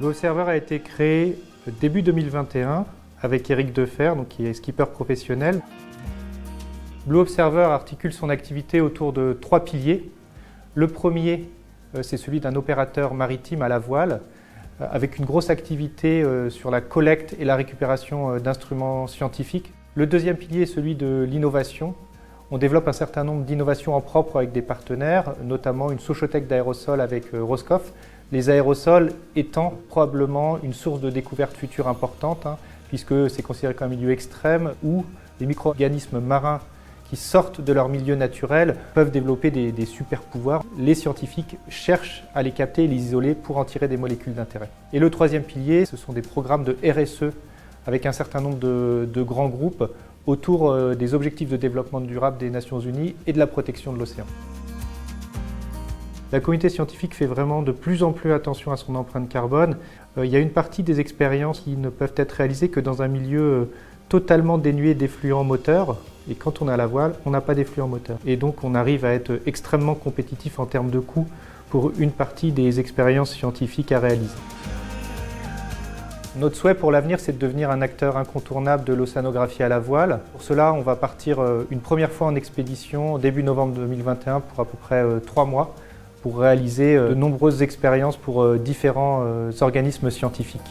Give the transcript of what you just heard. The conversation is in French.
Blue Observer a été créé début 2021 avec Éric Defer, qui est skipper professionnel. Blue Observer articule son activité autour de 3 piliers. Le premier, c'est celui d'un opérateur maritime à la voile, avec une grosse activité sur la collecte et la récupération d'instruments scientifiques. Le deuxième pilier est celui de l'innovation. On développe un certain nombre d'innovations en propre avec des partenaires, notamment une sochothèque d'aérosols avec Roscoff. Les aérosols étant probablement une source de découverte future importante, puisque c'est considéré comme un milieu extrême où les micro-organismes marins qui sortent de leur milieu naturel peuvent développer des super pouvoirs. Les scientifiques cherchent à les capter et les isoler pour en tirer des molécules d'intérêt. Et le troisième pilier, ce sont des programmes de RSE avec un certain nombre de grands groupes autour des objectifs de développement durable des Nations Unies et de la protection de l'océan. La communauté scientifique fait vraiment de plus en plus attention à son empreinte carbone. Il y a une partie des expériences qui ne peuvent être réalisées que dans un milieu totalement dénué d'effluents moteurs. Et quand on a la voile, on n'a pas d'effluents moteurs. Et donc on arrive à être extrêmement compétitif en termes de coûts pour une partie des expériences scientifiques à réaliser. Notre souhait pour l'avenir, c'est de devenir un acteur incontournable de l'océanographie à la voile. Pour cela, on va partir une première fois en expédition début novembre 2021 pour à peu près 3 mois pour réaliser de nombreuses expériences pour différents organismes scientifiques.